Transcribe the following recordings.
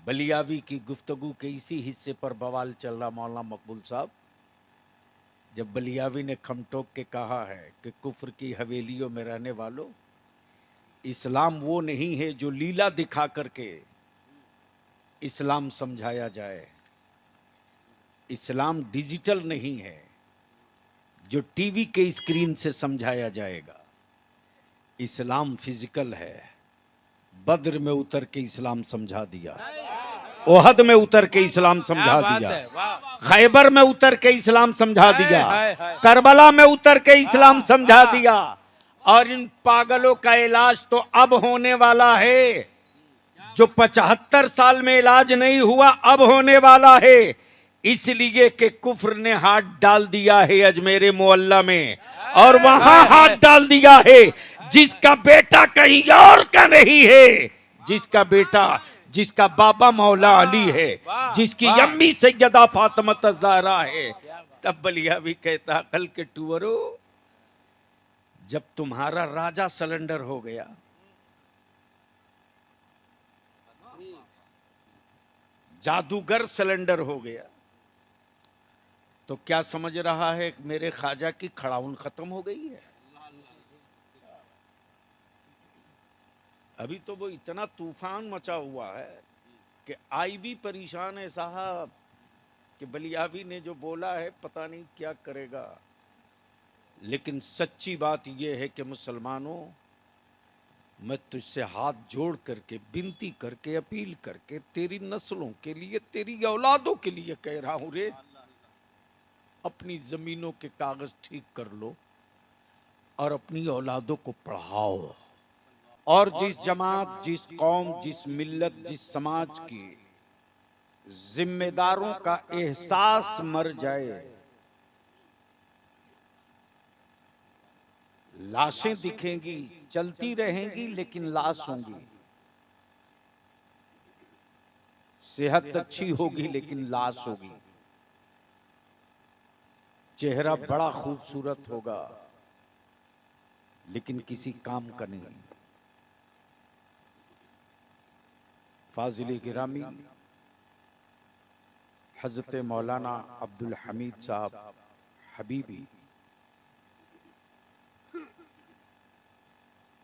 बलियावी की गुफ्तगू के इसी हिस्से पर बवाल चल रहा मौलाना मकबूल साहब, जब बलियावी ने खमटोक के कहा है कि कुफ्र की हवेलियों में रहने वालों, इस्लाम वो नहीं है जो लीला दिखा करके इस्लाम समझाया जाए। इस्लाम डिजिटल नहीं है जो टीवी के स्क्रीन से समझाया जाएगा। इस्लाम फिजिकल है। बद्र में उतर के इस्लाम समझा दिया, ओहद में उतर के इस्लाम समझा दिया, खैबर में उतर के इस्लाम समझा दिया, करबला में उतर के इस्लाम समझा दिया। और इन पागलों का इलाज तो अब होने वाला है, जो 75 साल में इलाज नहीं हुआ अब होने वाला है। इसलिए कि कुफ्र ने हाथ डाल दिया है अजमेर मोहल्ला में, और वहां हाथ डाल दिया है जिसका बेटा कहीं और का नहीं है, जिसका बेटा, जिसका बाबा मौला अली है, जिसकी अम्मी सैयदा फातिमा ज़हरा है। तब बलिया भी कहता, कल के टूअरो, जब तुम्हारा राजा सलेंडर हो गया, जादूगर सिलेंडर हो गया, तो क्या समझ रहा है मेरे ख्वाजा की खड़ाउन खत्म हो गई है? अभी तो वो इतना तूफान मचा हुआ है कि आई भी परेशान है साहब, कि बलियावी ने जो बोला है पता नहीं क्या करेगा। लेकिन सच्ची बात यह है कि मुसलमानों, मैं तुझसे हाथ जोड़ करके, विनती करके, अपील करके, तेरी नस्लों के लिए, तेरी औलादों के लिए कह रहा हूं रे, अपनी जमीनों के कागज ठीक कर लो और अपनी औलादों को पढ़ाओ। और जिस जमात, जिस कौम, जिस मिल्लत, जिस समाज की जिम्मेदारों का एहसास मर जाए, लाशें दिखेंगी, चलती रहेंगी लेकिन लाश होंगी। सेहत अच्छी होगी लेकिन लाश होगी। चेहरा बड़ा खूबसूरत होगा लेकिन किसी काम का नहीं। फाजिल गिरामी हजरत मौलाना अब्दुल हमीद साहब हबीबी,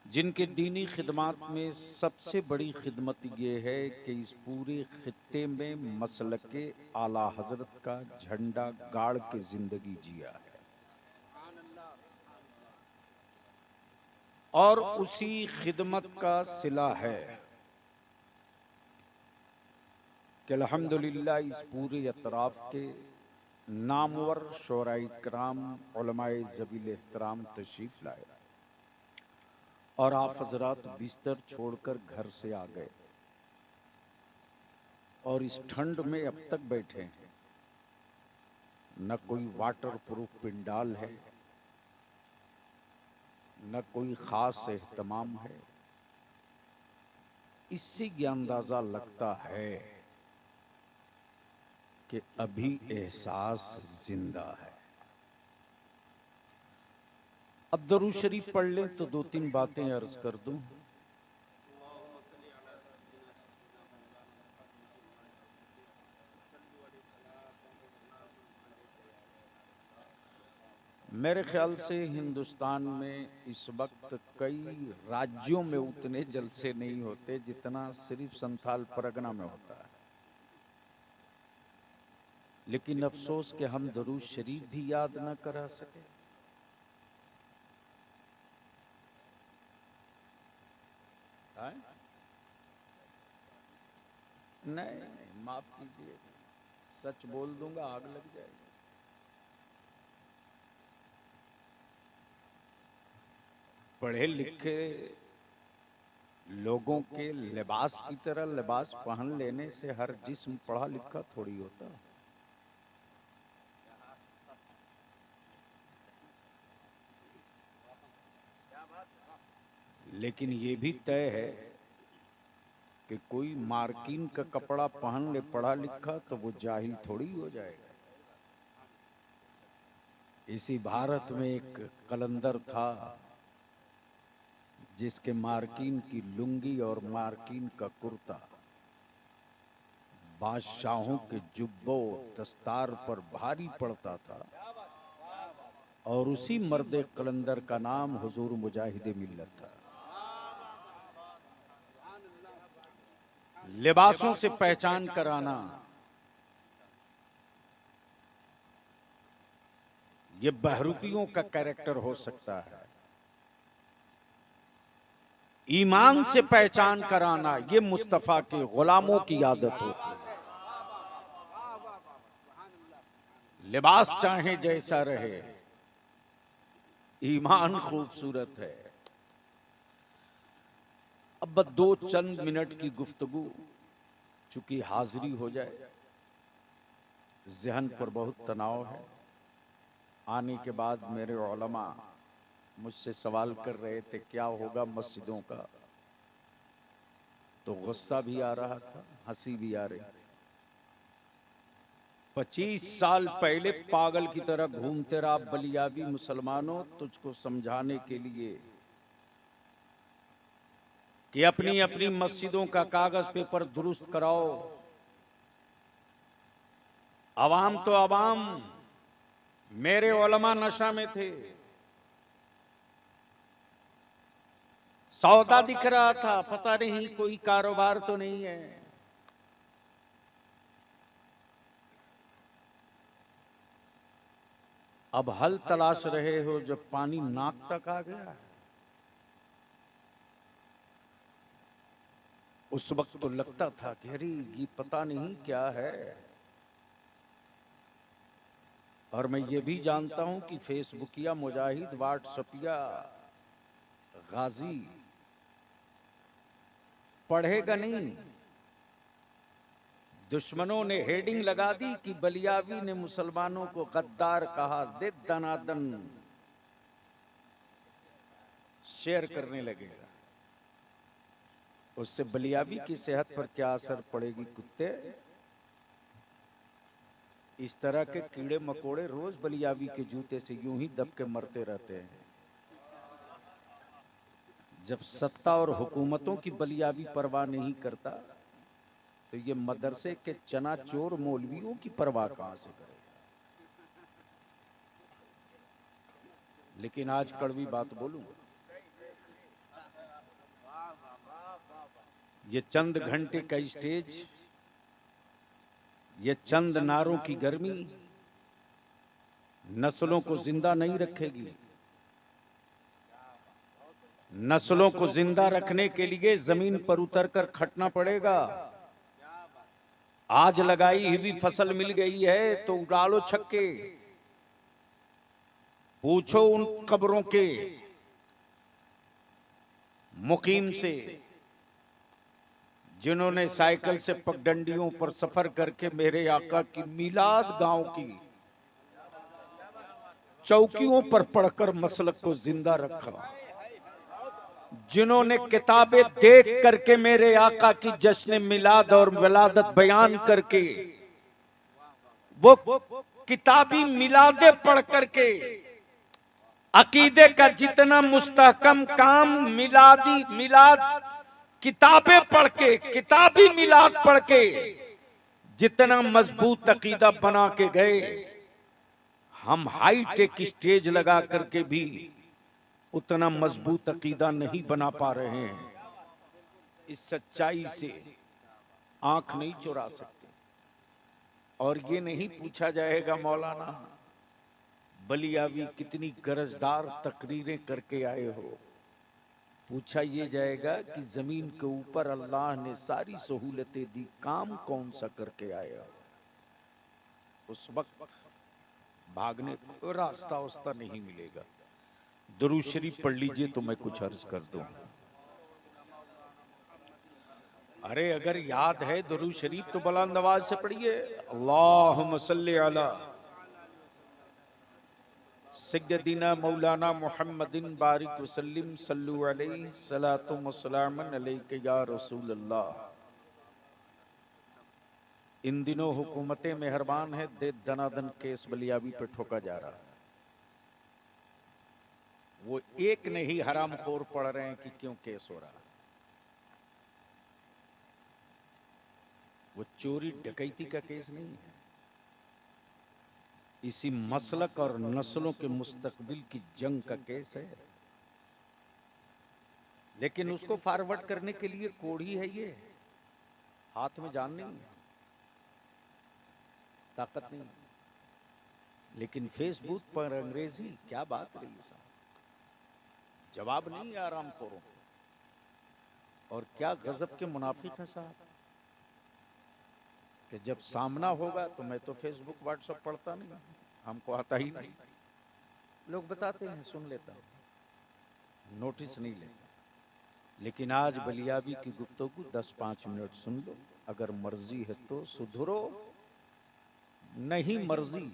जिनके दीनी खिदमत में सबसे बड़ी खिदमत ये है कि इस पूरे खित्ते में मसलके आला हजरत का झंडा गाड़ के जिंदगी जिया है, और उसी खिदमत का सिला है कि अल्हम्दुलिल्लाह इस पूरे अतराफ के नामवर शोराई कराम, उलमाए ज़बील एहतराम तशरीफ लाए, और आप हजरात बिस्तर छोड़कर घर से आ गए और इस ठंड में अब तक बैठे हैं। न कोई वाटर प्रूफ पिंडाल है, न कोई खास एहतमाम है। इससे ये अंदाजा लगता है कि अभी एहसास जिंदा है। अब दरूद शरीफ पढ़ लें तो दो तीन बातें अर्ज कर दूं। मेरे ख्याल से हिंदुस्तान में इस वक्त कई राज्यों में उतने जलसे नहीं होते जितना सिर्फ संथाल परगना में होता है। लेकिन अफसोस कि हम दरूद शरीफ भी याद न करा सके। नहीं, माफ कीजिए, सच बोल दूंगा आग लग जाएगी। पढ़े लिखे लोगों के लिबास की तरह लिबास पहन लेने से हर जिस्म पढ़ा लिखा थोड़ी होता। लेकिन ये भी तय है कि कोई मार्किन का कपड़ा पहन ले पढ़ा लिखा तो वो जाहिल थोड़ी हो जाएगा। इसी भारत में एक कलंदर था जिसके मार्किन की लुंगी और मार्किन का कुर्ता बादशाहों के जुब्बों दस्तार पर भारी पड़ता था, और उसी मर्द कलंदर का नाम हुजूर मुजाहिद मिल्लत था। लिबासों से पहचान कराना ये बहरूपियों का कैरेक्टर हो सकता है, ईमान से पहचान कराना ये मुस्तफा के गुलामों की आदत होती है। लिबास चाहे जैसा रहे, ईमान खूबसूरत है। अब बस 2 चंद मिनट की गुफ्तगू, चूंकि हाजिरी हो जाए, जहन पर बहुत तनाव है। आने के बाद मेरे उलमा मुझसे सवाल कर रहे थे क्या होगा मस्जिदों का, तो गुस्सा भी आ रहा था, हंसी भी आ रही थी। 25 साल पहले पागल की तरह घूमते रहा बलियाबी मुसलमानों, तुझको समझाने के लिए कि अपनी अपनी मस्जिदों का कागज पेपर दुरुस्त कराओ। अवाम तो अवाम, मेरे उलमा नशा में थे, सौदा दिख रहा था, पता नहीं कोई कारोबार तो नहीं है। अब हल तलाश रहे हो जब पानी नाक तक आ गया। उस वक्त तो लगता था कि अरे ये पता नहीं क्या है। और मैं ये भी जानता हूं कि फेसबुकिया मुजाहिद, व्हाट्सएपिया गाजी पढ़ेगा नहीं। दुश्मनों ने हेडिंग लगा दी कि बलियावी ने मुसलमानों को गद्दार कहा, दे दनादन शेयर करने लगेगा। उससे बलियावी की सेहत पर क्या असर पड़ेगी कुत्ते। इस तरह के कीड़े मकोड़े रोज बलियावी के जूते से यूं ही दब के मरते रहते हैं। जब सत्ता और हुकूमतों की बलियावी परवाह नहीं करता, तो ये मदरसे के चना चोर मौलवियों की परवाह कहां से करे। लेकिन आज कड़वी बात बोलूंगा, ये चंद घंटे का स्टेज, ये चंद नारों की गर्मी नस्लों को जिंदा नहीं रखेगी। नस्लों को जिंदा रखने के लिए जमीन पर उतरकर खटना पड़ेगा। आज लगाई हुई फसल मिल गई है तो उड़ालो छक्के। पूछो उन कब्रों के मुकीम से जिन्होंने साइकिल से पगडंडियों पर सफर करके मेरे आका की मिलाद गांव की चौकियों पर पढ़कर मसलक को जिंदा रखा। जिन्होंने किताबें देख करके मेरे आका की जश्न मिलाद और विलादत बयान करके, वो किताबी मिलादे पढ़ करके अकीदे का जितना मुस्तहकम काम मिलाद किताबें पढ़ के, किताबी मिलाद पढ़ के जितना मजबूत अकीदा बना के गए, हम हाईटेक स्टेज लगा करके भी उतना मजबूत अकीदा नहीं बना पा रहे हैं। इस सच्चाई से आंख नहीं चुरा सकते। और ये नहीं पूछा जाएगा मौलाना बलियावी कितनी गरजदार तकरीरें करके आए हो। पूछा ये जाएगा कि जमीन के ऊपर अल्लाह ने सारी सहूलतें दी, काम कौन सा करके आए हो। उस वक्त भागने को रास्ता उस्ता नहीं मिलेगा। दुरूद शरीफ पढ़ लीजिए तो मैं कुछ अर्ज कर दूं। अरे अगर याद है दुरूद शरीफ तो बुलंद आवाज से पढ़िए। अल्लाहुम्मा सल्ली अला सय्यदिना मौलाना मुहम्मदिन बारिक वसल्लिम सल्लु अलैहि सलातु व सलामन अलैका या रसूल अल्लाह। इन दिनों हुकूमतें मेहरबान है, दे दनादन केस बलियावी पे ठोका जा रहा है। वो एक नहीं हरामखोर पढ़ रहे हैं कि क्यों केस हो रहा है। वो चोरी डकैती का केस नहीं है, इसी मसलक और नस्लों के मुस्तकबिल की जंग का केस है। लेकिन उसको फॉरवर्ड करने के लिए कोढ़ी है, ये हाथ में जान नहीं है, ताकत नहीं। लेकिन फेसबुक पर अंग्रेजी क्या बात रही साहब, जवाब नहीं आराम खोरों। और क्या गजब के मुनाफिक हैं साहब, कि जब सामना होगा तो मैं तो फेसबुक व्हाट्सएप पढ़ता नहीं, हमको आता ही नहीं। लोग बताते हैं सुन लेता हूं, नोटिस नहीं लेता। लेकिन आज बलियाबी की गुफ्तगू 10-5 मिनट सुन लो, अगर मर्जी है तो सुधरो, नहीं मर्जी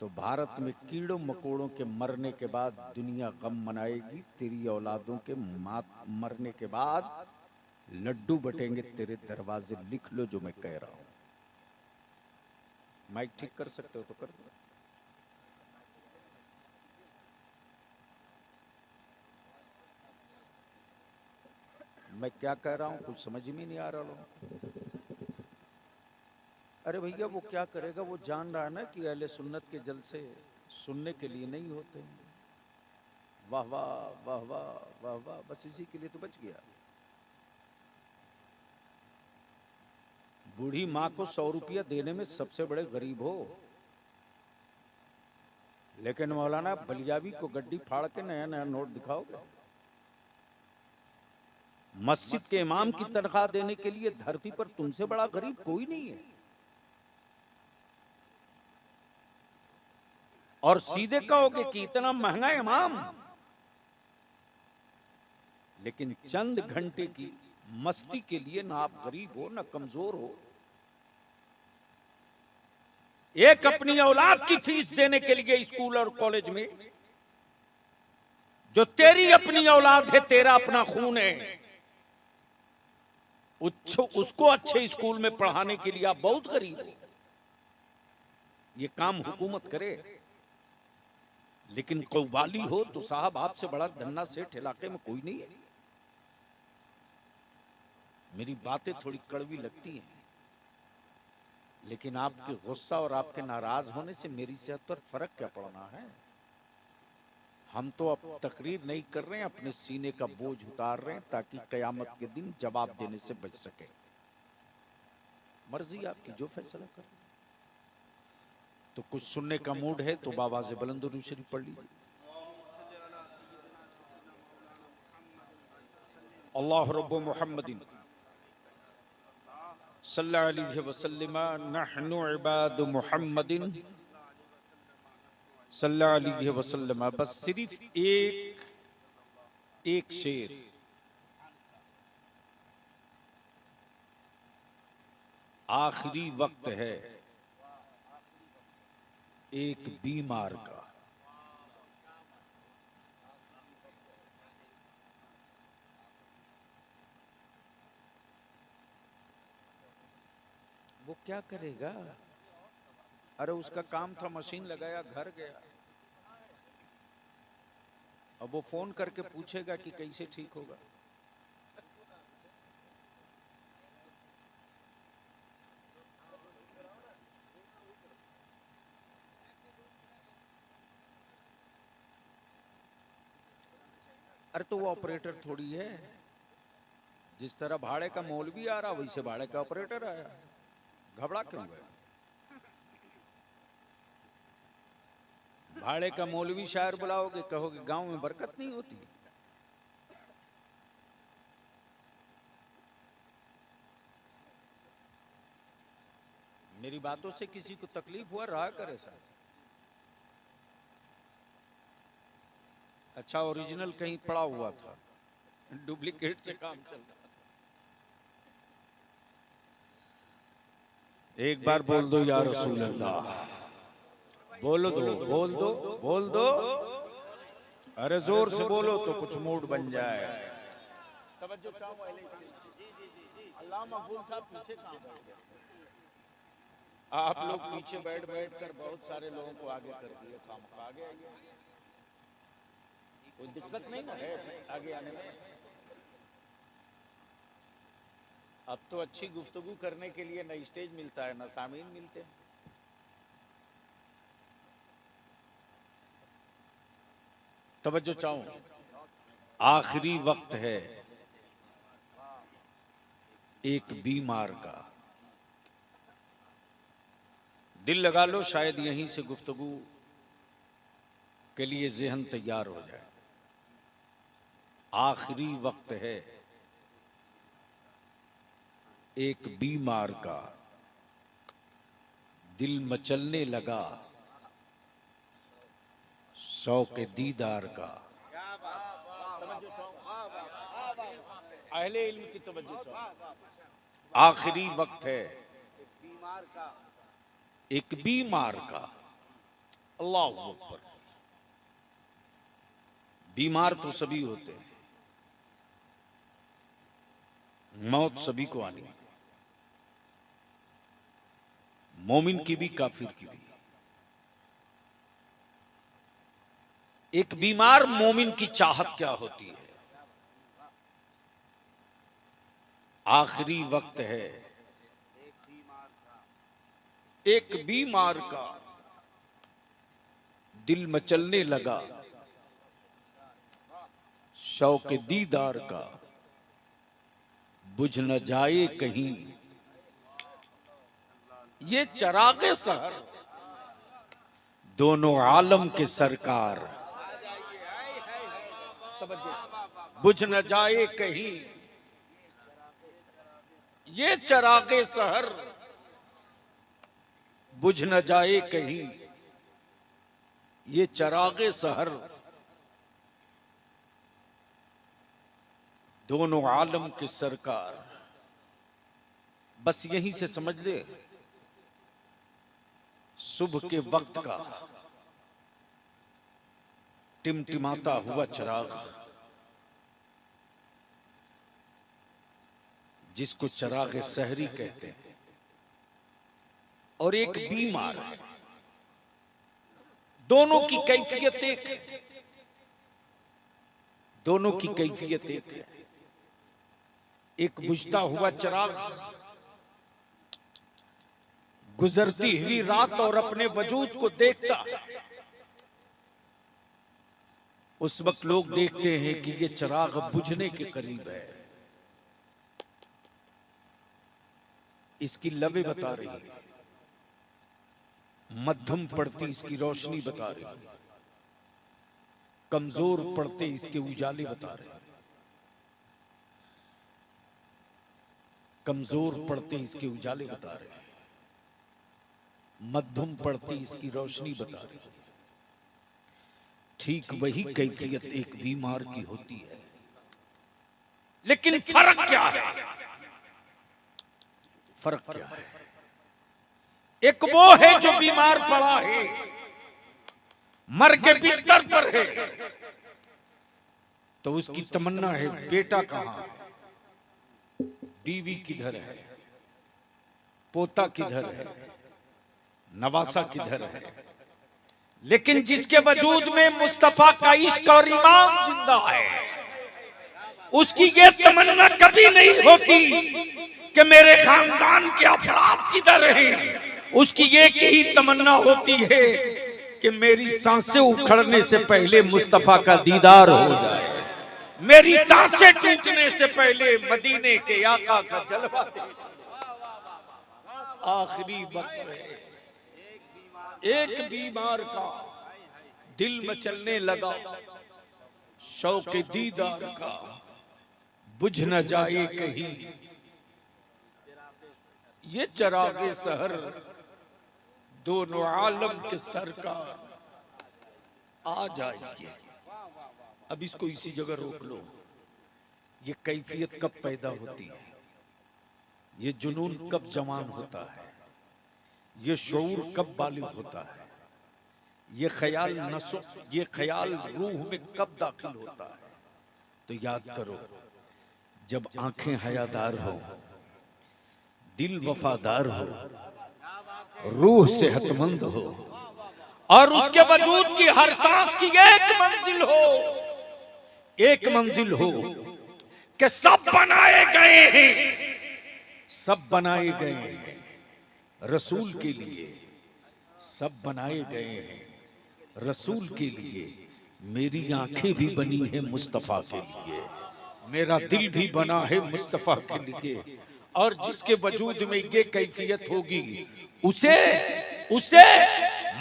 तो भारत में कीड़ों मकोड़ों के मरने के बाद दुनिया गम मनाएगी, तेरी औलादों के मरने के बाद लड्डू बटेंगे तेरे दरवाजे। लिख लो जो मैं कह रहा हूं। माइक ठीक कर सकते हो तो कर दो। मैं क्या कह रहा हूं कुछ समझ में नहीं आ रहा लोग। अरे भैया वो क्या करेगा, वो जान रहा है ना कि अहले सुन्नत के जलसे सुनने के लिए नहीं होते। वाह वाह वाह वाह वाह वाह, बस इसी के लिए तो बच गया। बूढ़ी माँ को 100 रुपया देने में सबसे बड़े गरीब हो, लेकिन मौलाना बलियाबी को गड्डी फाड़ के नया नया नोट दिखाओगे। मस्जिद के इमाम की तनख्वाह देने के लिए धरती पर तुमसे बड़ा गरीब कोई नहीं है। और सीधे कहोगे कि इतना महंगा इमाम, लेकिन चंद घंटे की मस्ती के लिए ना आप गरीब हो ना कमजोर हो। एक अपनी औलाद की फीस देने के लिए स्कूल और कॉलेज में, जो तेरी अपनी औलाद है, तेरा अपना खून है, उसको अच्छे स्कूल में पढ़ाने के लिए आप बहुत गरीब हो। ये काम हुकूमत करे, लेकिन कव्वाली हो तो साहब आपसे बड़ा धन्ना सेठ इलाके में कोई नहीं है। मेरी बातें थोड़ी कड़वी लगती हैं, लेकिन आपके गुस्सा और आपके नाराज होने से मेरी सेहत पर फर्क क्या पड़ना है। हम तो अब तकरीर नहीं कर रहे हैं, अपने सीने का बोझ उतार रहे हैं ताकि कयामत के दिन जवाब देने से बच सके। मर्जी आपकी, जो फैसला कर। तो कुछ सुनने का मूड है तो बाबा से बुलंद दुरूद शरीफ पढ़ लीजिए। अल्लाह रब्बु मुहम्मदिन सल्लल्लाहु अलैहि वसल्लम नहनु इबादु मुहम्मदिन सल्लल्लाहु अलैहि वसल्लम। बस सिर्फ एक शेर, आखिरी वक्त है एक बीमार का। वो क्या करेगा? अरे उसका काम था, मशीन लगाया, घर गया। अब वो फोन करके पूछेगा कि कैसे ठीक होगा। अरे तो वो ऑपरेटर थोड़ी है, जिस तरह भाड़े का मौलवी आ रहा वैसे भाड़े का ऑपरेटर आया। घबरा क्यों गए? भाड़े का मौलवी शायर बुलाओगे, कहोगे गांव में बरकत नहीं होती। मेरी बातों से किसी को तकलीफ हुआ रहा करे साहब। अच्छा ओरिजिनल कहीं पड़ा हुआ था, डुप्लीकेट से काम चल रहा था। एक बार बोल दो या रसूल अल्लाह, बोल दो बोल दो बोल दो। अरे जोर से बोलो तो कुछ मूड बन जाए। तवज्जो चाहो अल्लाह मकबूल साहब पीछे कहां बैठ गए? आप लोग पीछे बैठ बैठ कर बहुत सारे लोगों को आगे कर दिए। काम आगे आइए, कोई दिक्कत नहीं है आगे आने में। अब तो अच्छी गुफ्तगू करने के लिए न स्टेज मिलता है न सामीन मिलते हैं। तवज्जो चाहूं, आखिरी वक्त है एक बीमार का। दिल लगा लो, शायद यहीं से गुफ्तगू के लिए ज़हन तैयार हो जाए। आखिरी वक्त है एक बीमार का, दिल मचलने लगा शौक दीदार का। अहले इल्म की तवज्जो। आखिरी वक्त है एक बीमार का। अल्लाह अकबर। बीमार तो सभी होते हैं, मौत सभी को आनी है, मोमिन की भी काफिर की भी। एक बीमार मोमिन की चाहत क्या होती है? आखिरी वक्त है एक बीमार का, दिल मचलने लगा शौक दीदार का। बुझ न जाए कहीं ये चरागे सहर, दोनों आलम के सरकार। बुझ न जाए कहीं ये चरागे सहर, बुझ न जाए कहीं ये चरागे सहर, दोनों आलम के सरकार। बस यहीं से समझ ले, सुबह के वक्त का टिमटिमाता हुआ चिराग, जिसको चिराग सहरी कहते हैं, और एक बीमार है। दोनों की कैफियत एक है, दोनों की कैफियत एक है। एक बुझता हुआ चिराग गुजरती हुई रात और अपने वजूद को देखता। उस वक्त लोग देखते हैं कि ये चिराग बुझने के करीब है। इसकी लबें बता रही है, मध्यम पड़ती इसकी रोशनी बता रही है, कमजोर पड़ते इसके उजाले बता रहे हैं, कमजोर पड़ते इसके उजाले बता रहे हैं, मध्यम पड़ती इसकी रोशनी बता रही है। ठीक वही कैफियत एक बीमार की होती है, लेकिन फर्क क्या है? फर्क क्या है? एक वो है जो बीमार पड़ा है, मर के बिस्तर पर है, तो उसकी तमन्ना है बेटा कहां, बीवी किधर है, पोता किधर है, नवासा किधर है। लेकिन जिसके वजूद में मुस्तफा का इश्क और ईमान जिंदा है, उसकी ये तमन्ना कभी नहीं होती कि मेरे खानदान के अफराद किधर हैं। उसकी एक ही तमन्ना होती है कि मेरी सांसें उखड़ने से पहले मुस्तफा का दीदार हो जाए, मेरी सांसें टूटने से पहले मदीने के आका का जलवा दे। आखिरी वक्त है एक बीमार का, दिल मचलने लगा शौक दीदार का। बुझ न जाए कहीं ये चरागे सहर, दोनों आलम के सरकार आ जाइए। अब इसको इसी जगह रोक लो। ये कैफियत कब पैदा होती है, ये जुनून कब जवान होता है, ये शऊर कब बालिग होता है, ये ख्याल रूह में कब दाखिल होता है? तो याद करो, जब आंखें हयादार हो, दिल वफादार हो, रूह सेहतमंद हो, और उसके वजूद की हर सांस की एक मंजिल हो कि सब बनाए गए हैं सब बनाए गए हैं रसूल के लिए, सब बनाए गए हैं रसूल के लिए। मेरी आंखें भी बनी है मुस्तफा के लिए, मेरा दिल भी बना है मुस्तफा के लिए। और जिसके वजूद में ये कैफियत होगी, उसे उसे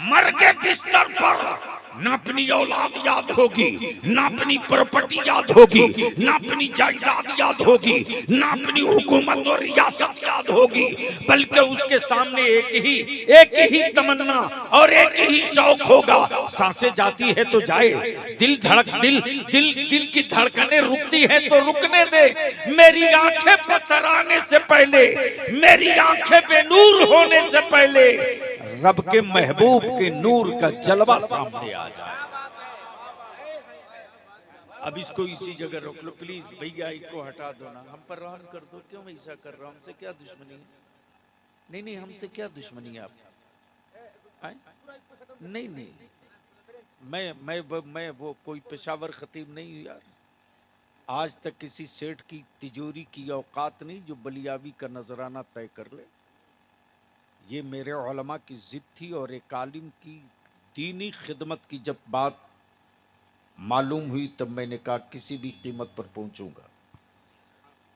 मर के बिस्तर पर ना अपनी औलाद याद होगी, ना अपनी प्रॉपर्टी याद होगी, ना अपनी जायदाद याद होगी, ना अपनी हुकूमत और रियासत याद होगी, बल्कि उसके सामने एक ही तमन्ना और एक ही शौक होगा। सांसें जाती है तो जाए, दिल की धड़कनें रुकती है तो रुकने दे। मेरी आंखें पत्थर आने से पहले, मेरी आंखें बेनूर होने से पहले रब के महबूब के नूर का जलवा सामने आ जाए। अब इसको इसी जगह रोक लो प्लीज भैया, इसको हटा दो ना, हम पर रहम कर दो। क्यों ऐसा कर रहा हूं? हमसे क्या दुश्मनी है? नहीं नहीं, हमसे क्या दुश्मनी है? आप नहीं नहीं, मैं वो कोई पेशावर खतीब नहीं हूं यार। आज तक किसी सेठ की तिजोरी की औकात नहीं जो बलियावी का नजराना तय कर ले। ये मेरे उलमा की जिद थी और एक आलिम की दीनी खिदमत की जब बात मालूम हुई तब मैंने कहा किसी भी कीमत पर पहुंचूंगा,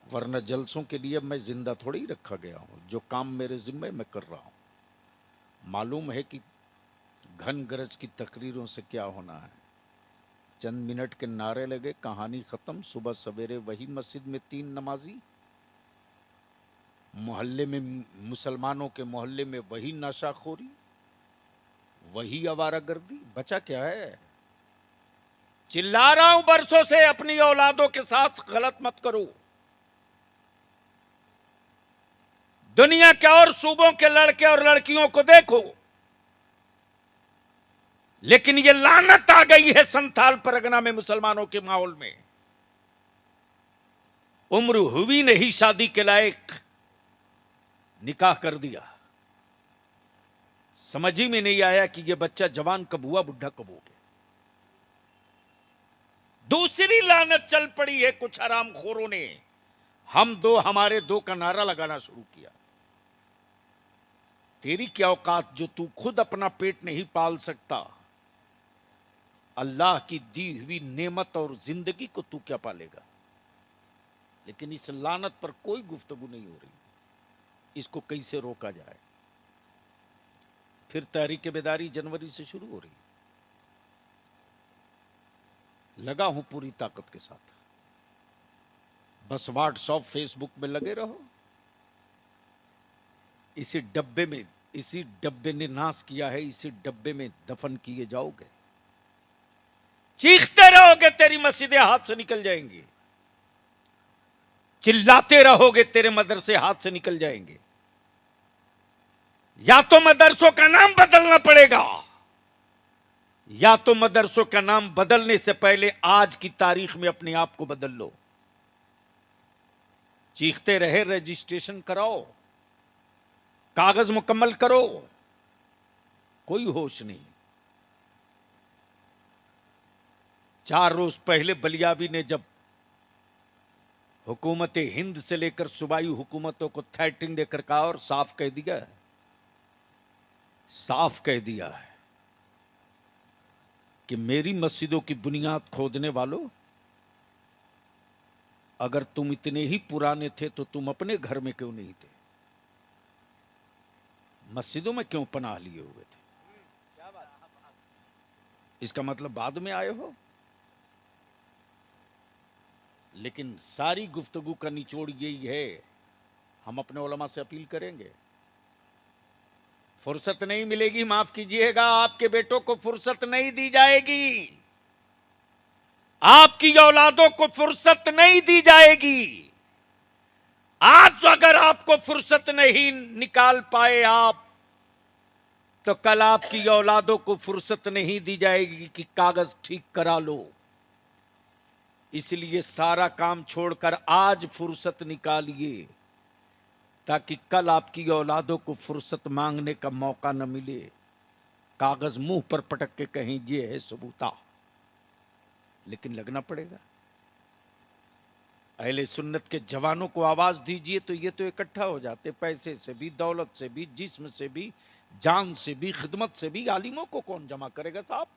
वरना जलसों के लिए मैं जिंदा थोड़ी ही रखा गया हूं। जो काम मेरे जिम्मे मैं कर रहा हूं। मालूम है कि घन गरज की तकरीरों से क्या होना है। चंद मिनट के नारे लगे, कहानी खत्म। सुबह सवेरे वही मस्जिद में 3 नमाजी, मोहल्ले में मुसलमानों के मोहल्ले में वही नशाखोरी, वही आवारागर्दी। बचा क्या है? चिल्ला रहा हूं बरसों से, अपनी औलादों के साथ गलत मत करो। दुनिया के और सूबों के लड़के और लड़कियों को देखो, लेकिन ये लानत आ गई है संथाल परगना में मुसलमानों के माहौल में। उम्र हुई नहीं शादी के लायक, निकाह कर दिया। समझ ही में नहीं आया कि यह बच्चा जवान कब हुआ, बुढ़ा कब हो गया। दूसरी लानत चल पड़ी है कुछ हरामखोरों ने, हम दो हमारे दो का नारा लगाना शुरू किया। तेरी क्या औकात जो तू खुद अपना पेट नहीं पाल सकता, अल्लाह की दी हुई नेमत और जिंदगी को तू क्या पालेगा? लेकिन इस लानत पर कोई गुफ्तगू नहीं हो रही, इसको कैसे रोका जाए। फिर तहरीक बेदारी जनवरी से शुरू हो रही, लगा हूं पूरी ताकत के साथ। बस व्हाट्सएप फेसबुक में लगे रहो। इसी डब्बे ने नाश किया है, इसी डब्बे में दफन किए जाओगे। चीखते रहोगे तेरी मस्जिदें हाथ से निकल जाएंगी, चिल्लाते रहोगे तेरे मदरसे हाथ से निकल जाएंगे। या तो मदरसों का नाम बदलना पड़ेगा, या तो मदरसों का नाम बदलने से पहले आज की तारीख में अपने आप को बदल लो। चीखते रहे रजिस्ट्रेशन कराओ, कागज मुकम्मल करो, कोई होश नहीं। 4 रोज पहले बलियाबी ने जब हुकूमत हिंद से लेकर सूबाई हुकूमतों को थ्रेटिंग देकर कहा और साफ कह दिया है कि मेरी मस्जिदों की बुनियाद खोदने वालों, अगर तुम इतने ही पुराने थे तो तुम अपने घर में क्यों नहीं थे? मस्जिदों में क्यों पनाह लिए हुए थे? इसका मतलब बाद में आए हो। लेकिन सारी गुफ्तगू का निचोड़ यही है, हम अपने उलमा से अपील करेंगे, फुर्सत नहीं मिलेगी, माफ कीजिएगा, आपके बेटों को फुर्सत नहीं दी जाएगी, आपकी औलादों को फुर्सत नहीं दी जाएगी। आज अगर आपको फुर्सत नहीं निकाल पाए आप, तो कल आपकी औलादों को फुर्सत नहीं दी जाएगी कि कागज ठीक करा लो। इसलिए सारा काम छोड़कर आज फुर्सत निकालिए, ताकि कल आपकी औलादों को फुर्सत मांगने का मौका न मिले, कागज मुंह पर पटक के कहें ये है सबूता। लेकिन लगना पड़ेगा। अहले सुन्नत के जवानों को आवाज दीजिए तो ये तो इकट्ठा हो जाते, पैसे से भी, दौलत से भी, जिस्म से भी, जान से भी, खिदमत से भी। आलिमों को कौन जमा करेगा साहब?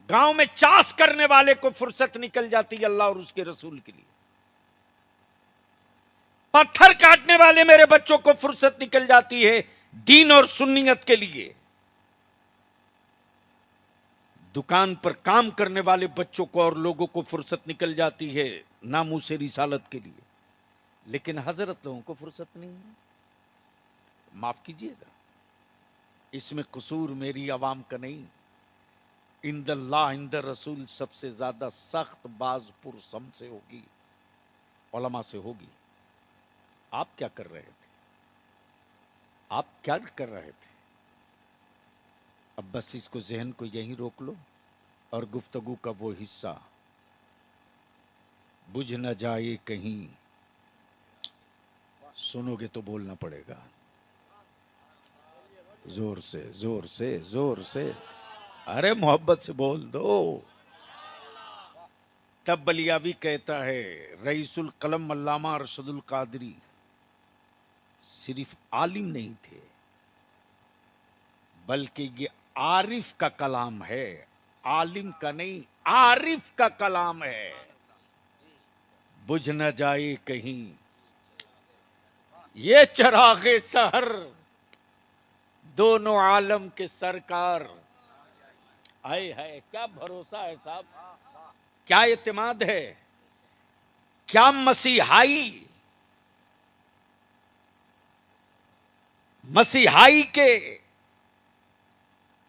गांव में चास करने वाले को फुर्सत निकल जाती है अल्लाह और उसके रसूल के लिए। पत्थर काटने वाले मेरे बच्चों को फुर्सत निकल जाती है दीन और सुन्नियत के लिए। दुकान पर काम करने वाले बच्चों को और लोगों को फुर्सत निकल जाती है नामूसे रिसालत के लिए, लेकिन हजरत लोगों को फुर्सत नहीं है। माफ कीजिएगा, इसमें कसूर मेरी आवाम का नहीं। इंदल्लाह इंद रसूल सबसे ज्यादा सख्त बाज पुरसम से होगी, उलमा से होगी। आप क्या कर रहे थे? आप क्या कर रहे थे? अब बस इसको जहन को यहीं रोक लो और गुफ्तगू का वो हिस्सा बुझ न जाए कहीं। सुनोगे तो बोलना पड़ेगा, जोर से जोर से जोर से, अरे मोहब्बत से बोल दो। तब बलियावी कहता है रईसुल कलम अल्लामा अरशदुल कादरी सिर्फ आलिम नहीं थे, बल्कि ये आरिफ का कलाम है। आलिम का नहीं, आरिफ का कलाम है। बुझ न जाए कहीं ये चरागे सहर, दोनों आलम के सरकार। आए है, क्या भरोसा है साहब, क्या इत्मीनान है, क्या मसीहाई। मसीहाई के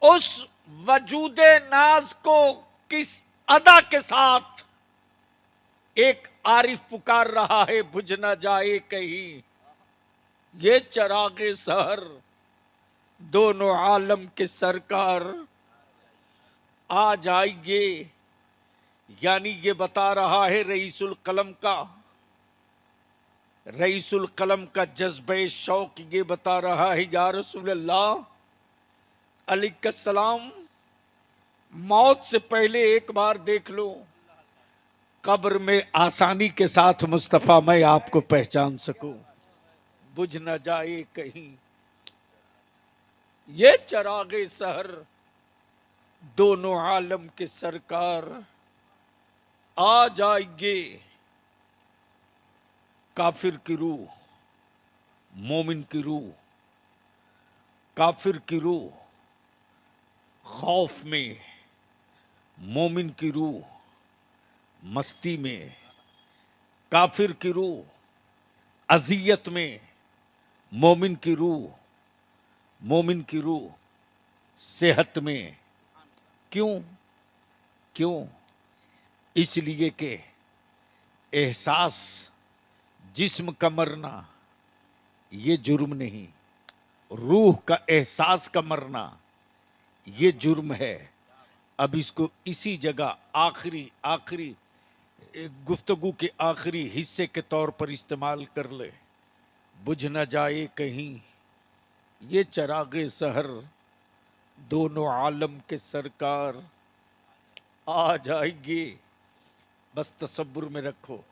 उस वजूदे नाज को किस अदा के साथ एक आरिफ पुकार रहा है, बुझ न जाए कहीं ये चरागे सहर, दोनों आलम के सरकार आ जाइए। यानी ये बता रहा है रईसुल कलम का, रईसुल कलम का जज्बे शौक ये बता रहा है या रसूल अल्लाह अलैहिस्सलाम, मौत से पहले एक बार देख लो, कब्र में आसानी के साथ मुस्तफा मैं आपको पहचान सकूं। बुझ न जाए कहीं ये चरागे सहर, दोनों आलम के सरकार आ जाएंगे। काफिर की रूह, मोमिन की रूह, काफिर की रूह खौफ में, मोमिन की रूह मस्ती में, काफिर की रूह अजियत में, मोमिन की रूह सेहत में। क्यों? क्यों? इसलिए कि एहसास जिस्म का मरना ये जुर्म नहीं, रूह का एहसास का मरना ये जुर्म है। अब इसको इसी जगह आखिरी गुफ्तगू के आखिरी हिस्से के तौर पर इस्तेमाल कर ले। बुझ न जाए कहीं ये चरागे सहर, दोनों आलम के सरकार आ जाएंगे। बस तसब्बुर में रखो,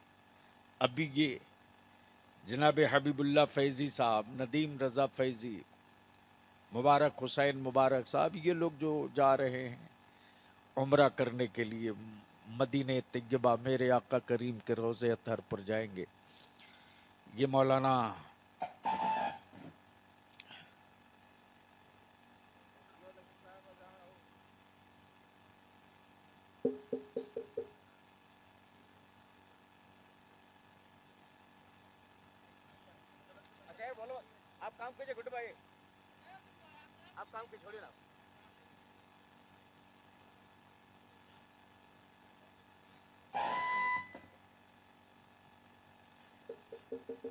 अभी ये जनाब हबीबुल्लाह फैजी साहब, नदीम रजा फैजी, मुबारक हुसैन मुबारक साहब, ये लोग जो जा रहे हैं उम्रा करने के लिए मदीने तैयबा, मेरे आका करीम के रोज़े अतहर पर जाएंगे। ये मौलाना बोलो, आप काम कीजिए गुड्डू भाई, आप काम की छोड़िए ना।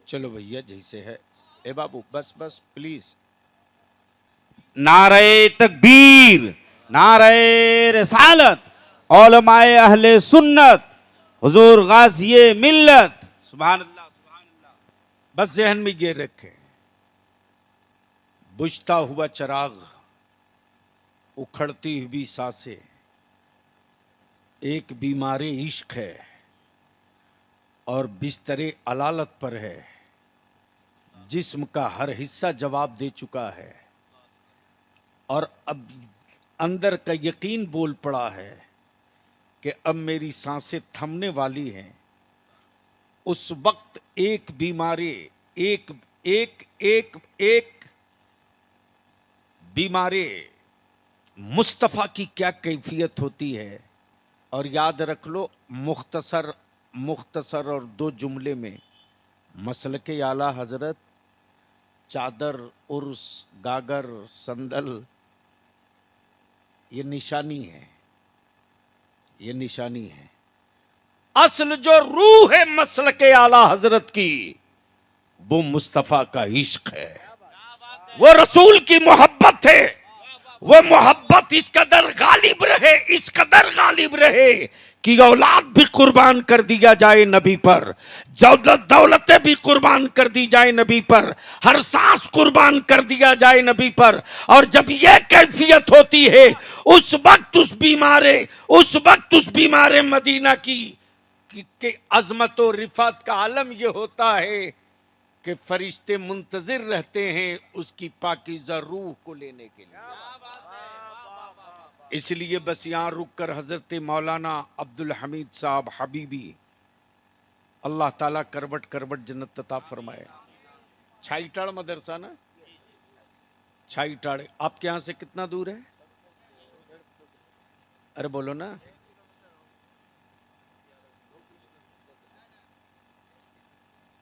चलो भैया जैसे है। ए बाबू बस बस प्लीज। नारे तकबीर, नारे रिसालत, औलमाए अहले सुन्नत, हुजूर गाज़िए मिल्लत, सुभान अल्लाह सुभान अल्लाह। बस जहन में ये रखें, बुझता हुआ चराग, उखड़ती हुई सांसें, एक बीमारी इश्क है और बिस्तरे अलालत पर है। जिस्म का हर हिस्सा जवाब दे चुका है और अब अंदर का यकीन बोल पड़ा है कि अब मेरी सांसें थमने वाली हैं। उस वक्त एक बीमारी एक एक एक एक बीमारी मुस्तफ़ा की क्या कैफियत होती है। और याद रख लो, मुख्तसर मुख्तसर और 2 जुमले में मसलके आला हजरत, चादर, उर्स, गागर, संदल, ये निशानी है, ये निशानी है। असल जो रूह है मसलके आला हजरत की, वो मुस्तफा का इश्क है, वो रसूल की मोहब्बत है। वो मोहब्बत इस कदर गालिब रहे, इस कदर गालिब रहे कि औलाद भी कुर्बान कर दिया जाए नबी पर, दौलतें भी कुर्बान कर दी जाए नबी पर, हर सांस कुर्बान कर दिया जाए नबी पर। और जब यह कैफियत होती है, उस वक्त उस बीमारे मदीना की अजमत और रिफात का आलम यह होता है कि फरिश्ते मुंतजिर रहते हैं उसकी पाकीज़ा रूह को लेने के लिए। इसलिए बस यहां रुक कर हजरत मौलाना अब्दुल हमीद साहब हबीबी, अल्लाह ताला करवट करवट जन्नत अता फरमाए। छाईटाड़ मदरसा ना, छाईटाड़ आपके यहां से कितना दूर है? अरे बोलो ना।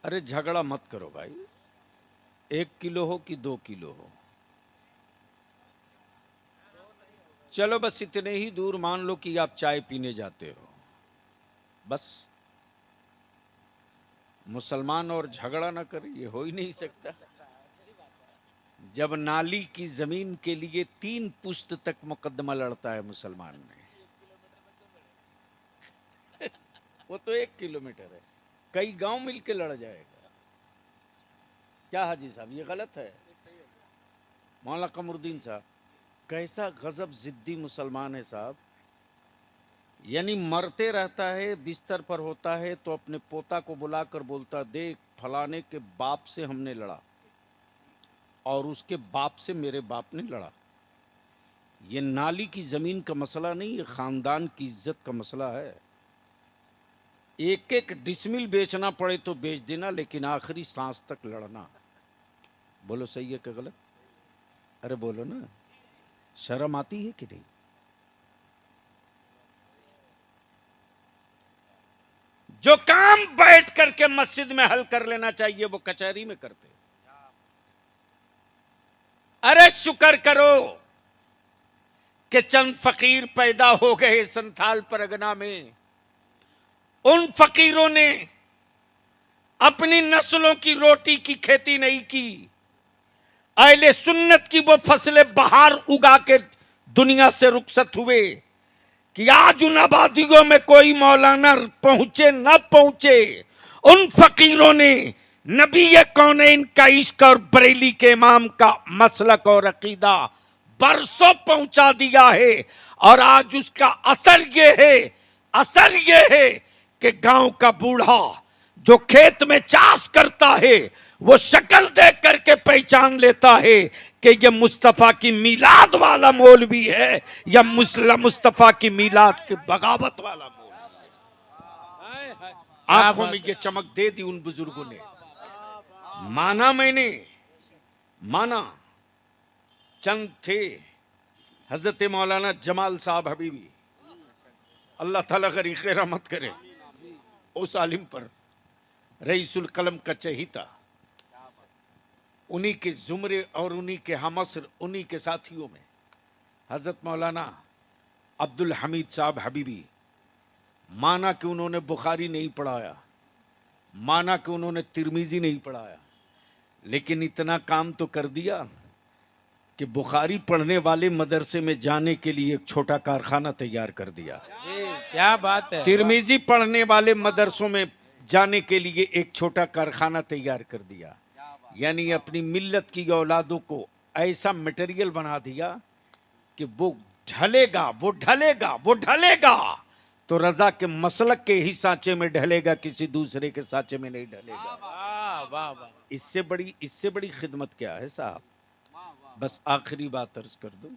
अरे झगड़ा मत करो भाई, 1 किलो हो कि 2 किलो हो, चलो बस इतने ही दूर मान लो कि आप चाय पीने जाते हो, बस। मुसलमान और झगड़ा ना करे, ये हो ही नहीं सकता। जब नाली की जमीन के लिए 3 पुश्त तक मुकदमा लड़ता है मुसलमान में, वो तो 1 किलोमीटर है, कई गांव मिलके लड़ जाएगा। क्या हाजी साहब, ये गलत है? मौलाना कमरुद्दीन साहब, कैसा गजब जिद्दी मुसलमान है साहब। यानी मरते रहता है, बिस्तर पर होता है तो अपने पोता को बुलाकर बोलता, देख फलाने के बाप से हमने लड़ा और उसके बाप से मेरे बाप ने लड़ा। ये नाली की जमीन का मसला नहीं, ये खानदान की इज्जत का मसला है। 1-1 डिसमिल बेचना पड़े तो बेच देना, लेकिन आखिरी सांस तक लड़ना। बोलो सही है कि गलत? अरे बोलो ना, शर्म आती है कि नहीं? जो काम बैठ करके मस्जिद में हल कर लेना चाहिए वो कचहरी में करते। अरे शुक्र करो कि चंद फकीर पैदा हो गए संथाल परगना में। उन फकीरों ने अपनी नस्लों की रोटी की खेती नहीं की। अहले सुन्नत की वो फसलें बाहर उगा के दुनिया से रुखसत हुए कि आज उन आबादियों में कोई मौलाना पहुंचे न पहुंचे, उन फकीरों ने नबी कौनैन का इश्क और बरेली के इमाम का मसलक और अकीदा बरसों पहुंचा दिया है। और आज उसका असर ये है कि गांव का बूढ़ा जो खेत में चाष करता है, वो शक्ल देख करके पहचान लेता है कि ये मुस्तफा की मिलाद वाला मौलवी है या मुस्तफा की मिलाद के बगावत वाला मौलवी है। आंखों में ये चमक दे दी उन बुजुर्गों ने। माना चंद थे, हजरत मौलाना जमाल साहब हबीबी, अल्लाह ताला गरीक़ रहमत करे उस आलिम पर, रईसुल कलम का चहीता, उन्हीं के जुमरे और उन्हीं के हमअस्र, उन्हीं के साथियों में हजरत मौलाना अब्दुल हमीद साहब हबीबी। माना कि उन्होंने बुखारी नहीं पढ़ाया, माना कि उन्होंने तिरमिजी नहीं पढ़ाया, लेकिन इतना काम तो कर दिया कि बुखारी पढ़ने वाले मदरसे में जाने के लिए एक छोटा कारखाना तैयार कर दिया। क्या बात है। तिरमिजी पढ़ने वाले मदरसों में जाने के लिए एक छोटा कारखाना तैयार कर दिया। यानी अपनी मिल्लत की औलादों को ऐसा मटेरियल बना दिया कि वो ढलेगा तो रजा के मसलक के ही सांचे में ढलेगा, किसी दूसरे के सांचे में नहीं ढलेगा। वाह वाह वाह। इससे बड़ी खिदमत क्या है साहब। बस आखिरी बात अर्ज कर दूं,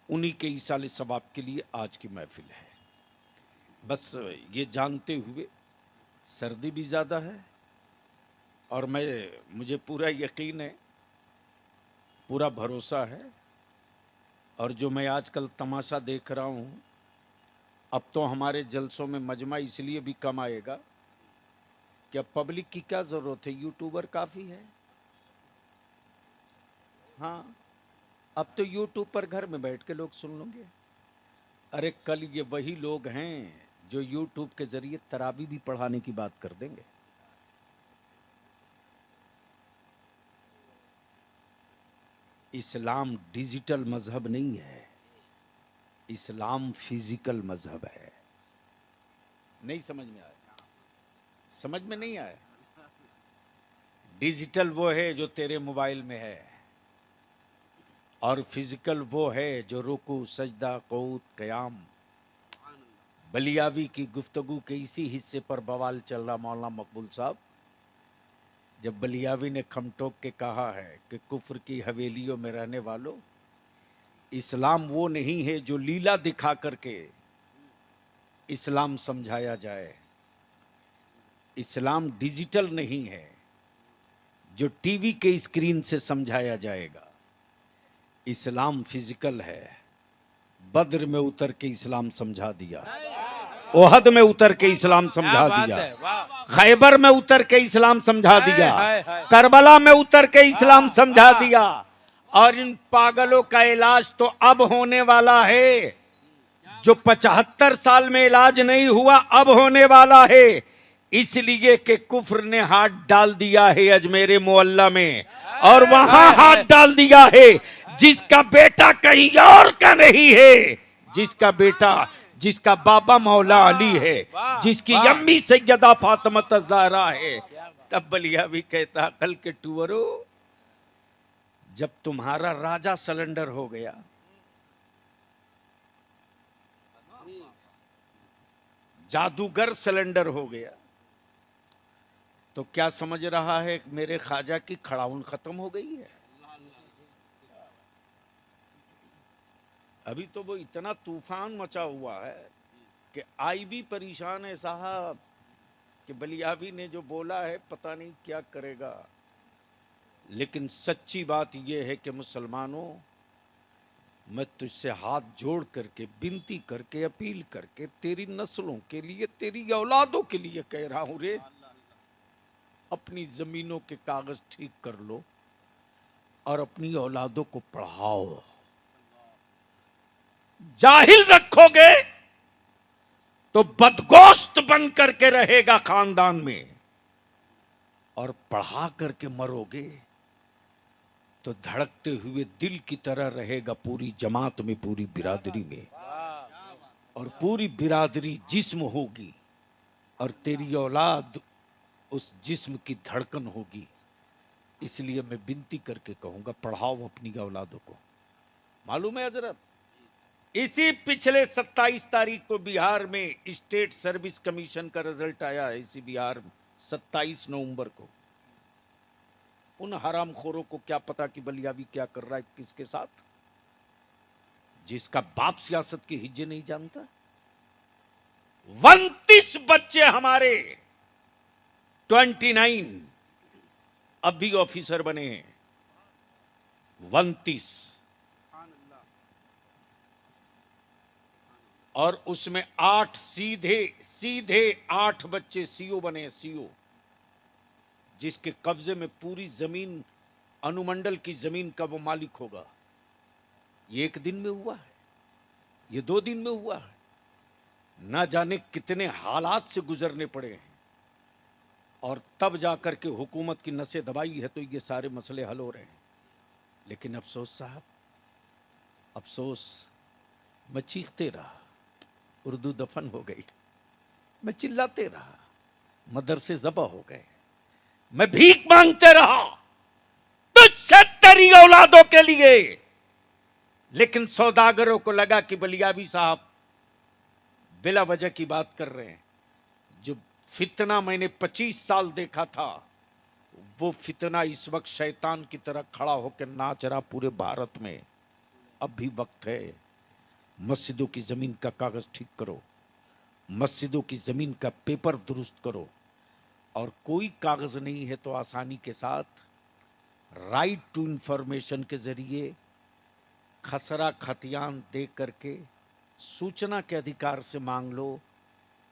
उन्हीं के ईसाले सवाब के लिए आज की महफिल है। बस ये जानते हुए सर्दी भी ज़्यादा है और मुझे पूरा यकीन है, पूरा भरोसा है, और जो मैं आजकल तमाशा देख रहा हूँ, अब तो हमारे जलसों में मजमा इसलिए भी कम आएगा कि अब पब्लिक की क्या ज़रूरत है, यूट्यूबर काफ़ी है। हाँ, अब तो यूट्यूब पर घर में बैठ के लोग सुन लेंगे। अरे कल ये वही लोग हैं जो यूट्यूब के जरिए तरावी भी पढ़ाने की बात कर देंगे। इस्लाम डिजिटल मजहब नहीं है, इस्लाम फिजिकल मजहब है। नहीं समझ में आया? समझ में नहीं आया? डिजिटल वो है जो तेरे मोबाइल में है, और फिजिकल वो है जो रुकू, सजदा, क़ुऊद, क़याम। बलियावी की गुफ्तगू के इसी हिस्से पर बवाल चल रहा मौलाना मकबूल साहब, जब बलियावी ने खमटोक के कहा है कि कुफ्र की हवेलियों में रहने वालों, इस्लाम वो नहीं है जो लीला दिखा करके इस्लाम समझाया जाए। इस्लाम डिजिटल नहीं है जो टीवी के स्क्रीन से समझाया जाएगा। इस्लाम फिजिकल है। बद्र में उतर के इस्लाम समझा दिया, ओहद में उतर के इस्लाम समझा दिया, खैबर में उतर के इस्लाम समझा दिया, करबला में उतर के इस्लाम समझा दिया। और इन पागलों का इलाज तो अब होने वाला है, जो 75 साल में इलाज नहीं हुआ अब होने वाला है। इसलिए कि कुफ्र ने हाथ डाल दिया है अजमेर मोहल्ला में, और वहां हाथ डाल दिया है जिसका बेटा कहीं और का नहीं है, जिसका बाबा मौला अली है, जिसकी अम्मी सैयदा फातिमा ज़हरा है। तब बलिया भी कहता, कल के टूअरो, जब तुम्हारा राजा सिलेंडर हो गया, जादूगर सिलेंडर हो गया, तो क्या समझ रहा है मेरे ख्वाजा की खड़ाउन खत्म हो गई है? अभी तो वो इतना तूफान मचा हुआ है कि आई भी परेशान है साहब, कि बलियावी ने जो बोला है पता नहीं क्या करेगा। लेकिन सच्ची बात यह है कि मुसलमानों, मैं तुझसे हाथ जोड़ करके, विनती करके, अपील करके, तेरी नस्लों के लिए, तेरी औलादों के लिए कह रहा हूं रे, अपनी जमीनों के कागज ठीक कर लो और अपनी औलादों को पढ़ाओ। जाहिल रखोगे तो बदगोश्त बन करके रहेगा खानदान में, और पढ़ा करके मरोगे तो धड़कते हुए दिल की तरह रहेगा पूरी जमात में, पूरी बिरादरी में। और पूरी बिरादरी जिस्म होगी और तेरी औलाद उस जिस्म की धड़कन होगी। इसलिए मैं विनती करके कहूंगा, पढ़ाओ अपनी औलादों को। मालूम है हजरत, इसी पिछले 27 तारीख को बिहार में स्टेट सर्विस कमीशन का रिजल्ट आया है। इसी बिहार में 27 नवंबर को। उन हरामखोरों को क्या पता कि बलियावी क्या कर रहा है किसके साथ, जिसका बाप सियासत की हिज्जे नहीं जानता। 29 बच्चे हमारे 29 अब भी ऑफिसर बने हैं, 29, और उसमें 8 सीधे 8 बच्चे सीओ बने, सीओ, जिसके कब्जे में पूरी जमीन, अनुमंडल की जमीन का वो मालिक होगा। ये एक दिन में हुआ है, ये 2 दिन में हुआ है, ना जाने कितने हालात से गुजरने पड़े हैं, और तब जाकर के हुकूमत की नसें दबाई है तो ये सारे मसले हल हो रहे हैं। लेकिन अफसोस साहब, अफसोस, मैं चीखते रहा, उर्दू दफन हो गई, मैं चिल्लाते रहा, मदरसे ज़बा हो गए, मैं भीख मांगते रहा तुझसे, तेरी औलादों के लिए। लेकिन सौदागरों को लगा कि बलियावी साहब बिला वजह की बात कर रहे हैं। जो फितना मैंने 25 साल देखा था, वो फितना इस वक्त शैतान की तरह खड़ा होकर नाच रहा पूरे भारत में। अब भी वक्त है, मस्जिदों की जमीन का कागज ठीक करो, मस्जिदों की जमीन का पेपर दुरुस्त करो, और कोई कागज नहीं है तो आसानी के साथ राइट टू इंफॉर्मेशन के जरिए खसरा खतियान दे करके सूचना के अधिकार से मांग लो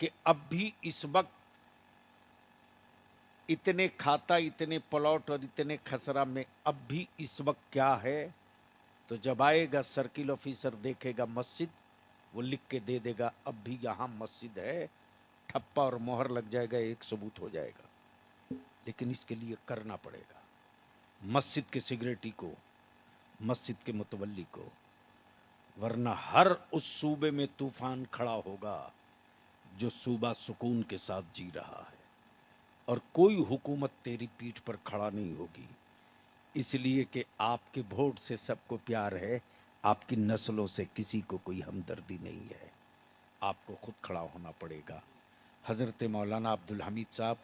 कि अब भी इस वक्त इतने खाता, इतने प्लॉट और इतने खसरा में अब भी इस वक्त क्या है। तो जब आएगा सर्किल ऑफिसर देखेगा मस्जिद, वो लिख के दे देगा अब भी यहां मस्जिद है, ठप्पा और मोहर लग जाएगा, एक सबूत हो जाएगा। लेकिन इसके लिए करना पड़ेगा, मस्जिद के सिगरेटी को, मस्जिद के मुतवल्ली को, वरना हर उस सूबे में तूफान खड़ा होगा जो सूबा सुकून के साथ जी रहा है, और कोई हुकूमत तेरी पीठ पर खड़ा नहीं होगी। इसलिए कि आपके वोट से सबको प्यार है, आपकी नस्लों से किसी को कोई हमदर्दी नहीं है। आपको खुद खड़ा होना पड़ेगा। हजरत मौलाना अब्दुल हमीद साहब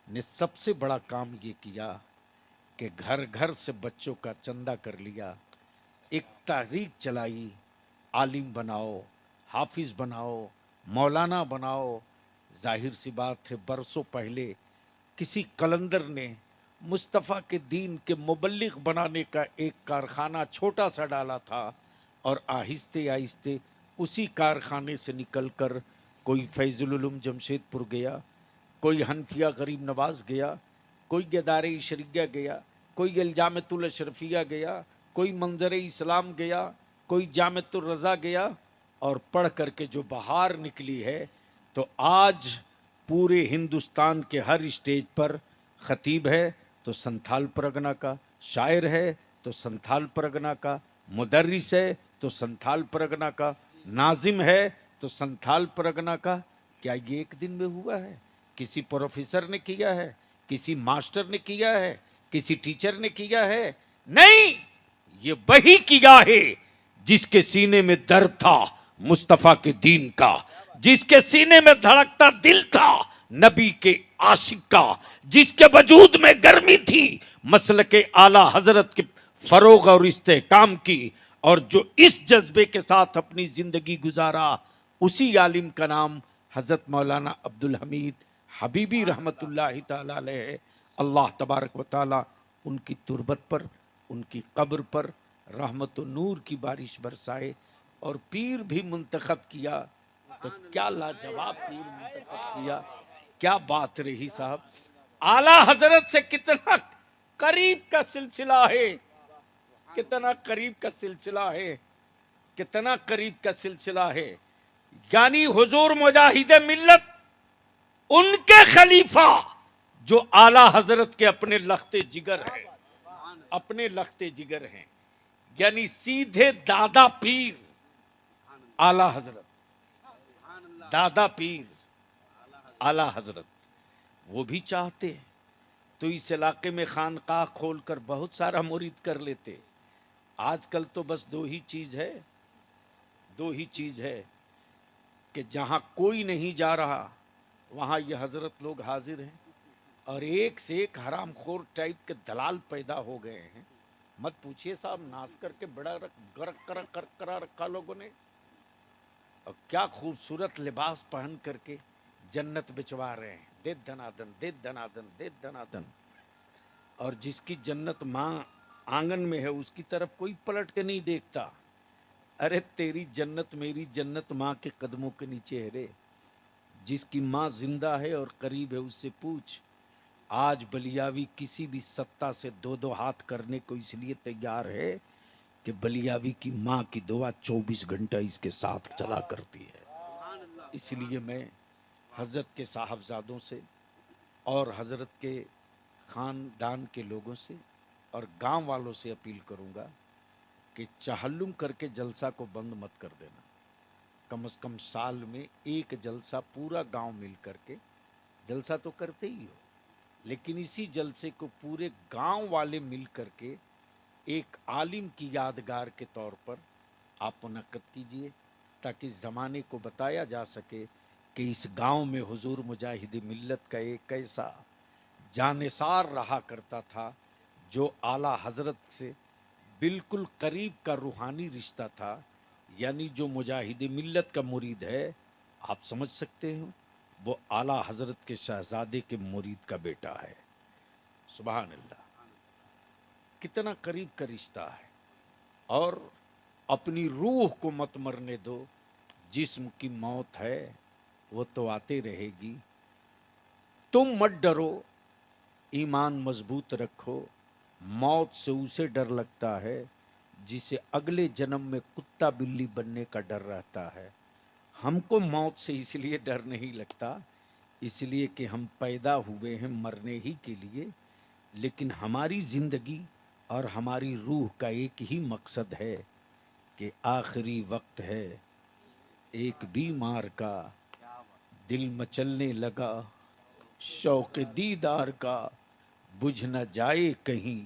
ने सबसे बड़ा काम ये किया कि घर घर से बच्चों का चंदा कर लिया, एक तहरीक चलाई, आलिम बनाओ, हाफिज बनाओ, मौलाना बनाओ। जाहिर सी बात है, बरसों पहले किसी कलंदर ने मुस्तफ़ा के दीन के मुबल्लिग बनाने का एक कारखाना छोटा सा डाला था, और आहिस्ते आहिस्ते उसी कारखाने से निकलकर कोई फैजुल उलूम जमशेदपुर गया, कोई हनफिया गरीब नवाज गया, कोई गदारे शरिया गया, कोई इल्जामतुल अशरफिया गया, कोई मंजर इस्लाम गया, कोई जामतुर रज़ा गया, और पढ़ करके जो बहार निकली है, तो आज पूरे हिंदुस्तान के हर स्टेज पर खतीब है तो संथाल परगना का, शायर है तो संथाल परगना का, मुदर्रिस है तो संथाल परगना का, नाजिम है तो संथाल परगना का। क्या ये एक दिन में हुआ है? किसी प्रोफेसर ने किया है, किसी मास्टर ने किया है, किसी टीचर ने किया है? नहीं, ये वही किया है जिसके सीने में दर्द था मुस्तफा के दीन का, जिसके सीने में धड़कता दिल था नबी के आशिक का, जिसके वजूद में गर्मी थी मसलके आला हजरत के फरोग और इस्तेहकाम की, और जो इस जज्बे के साथ अपनी जिंदगी गुजारा, उसी आलिम का नाम हजरत मौलाना अब्दुल हमीद हबीबी रहमतुल्लाहि ताला अलैह। अल्लाह तबारक व ताला उनकी तुरबत पर, उनकी कब्र पर रहमत व नूर की बारिश बरसाए। और पीर भी मुंतखब किया, तो क्या लाजवाब पीर मुंतखब किया, क्या बात रही साहब। आला हजरत से कितना करीब का सिलसिला है, कितना करीब का सिलसिला है, कितना करीब का सिलसिला है। यानी हुजूर मुजाहिदे मिल्लत उनके खलीफा जो आला हजरत के अपने लख्ते जिगर हैं, अपने लख्ते जिगर हैं, यानी सीधे दादा पीर आला हजरत, दादा पीर आला हजरत। वो भी चाहते तो इस इलाके में खानकाह खोलकर बहुत सारा मुरीद कर लेते। आजकल तो बस दो ही चीज है, दो ही चीज है कि जहां कोई नहीं जा रहा वहां ये हजरत लोग हाजिर हैं, और एक से एक हरामखोर टाइप के दलाल पैदा हो गए हैं। मत पूछिए साहब, नाश करके बड़ा गरक करा रखा लोगों ने, और क्या खूबसूरत लिबास पहन करके जन्नत बिचवा रहे हैं, दे धनादन दे धनादन दे धनादन। और जिसकी जन्नत माँ आंगन में है उसकी तरफ कोई पलट के नहीं देखता। अरे तेरी जन्नत मेरी जन्नत माँ के कदमों के नीचे है रे। जिसकी माँ जिंदा है और करीब है उससे पूछ। आज बलियावी किसी भी सत्ता से दो दो हाथ करने को इसलिए तैयार है कि बलियावी की माँ की दुआ 24 घंटा इसके साथ चला करती है। इसलिए मैं हजरत के साहबजादों से और हजरत के खानदान के लोगों से और गांव वालों से अपील करूंगा कि चहल्लुम करके जलसा को बंद मत कर देना। कम से कम साल में एक जलसा पूरा गांव मिल करके, जलसा तो करते ही हो, लेकिन इसी जलसे को पूरे गांव वाले मिल करके एक आलिम की यादगार के तौर पर आप मुनक्कद कीजिए, ताकि ज़माने को बताया जा सके कि इस गांव में हुजूर मुजाहिद मिल्लत का एक ऐसा जानिसार रहा करता था जो आला हजरत से बिल्कुल करीब का रूहानी रिश्ता था। यानी जो मुजाहिद मिल्लत का मुरीद है, आप समझ सकते हो, वो आला हजरत के शहजादे के मुरीद का बेटा है। सुभान अल्लाह, कितना करीब का रिश्ता है। और अपनी रूह को मत मरने दो, जिस्म की मौत है वो तो आते रहेगी। तुम मत डरो, ईमान मजबूत रखो। मौत से उसे डर लगता है जिसे अगले जन्म में कुत्ता बिल्ली बनने का डर रहता है। हमको मौत से इसलिए डर नहीं लगता, इसलिए कि हम पैदा हुए हैं मरने ही के लिए, लेकिन हमारी जिंदगी और हमारी रूह का एक ही मकसद है कि आखिरी वक्त है, एक बीमार का दिल मचलने लगा, शौक दीदार का बुझ न जाए कहीं,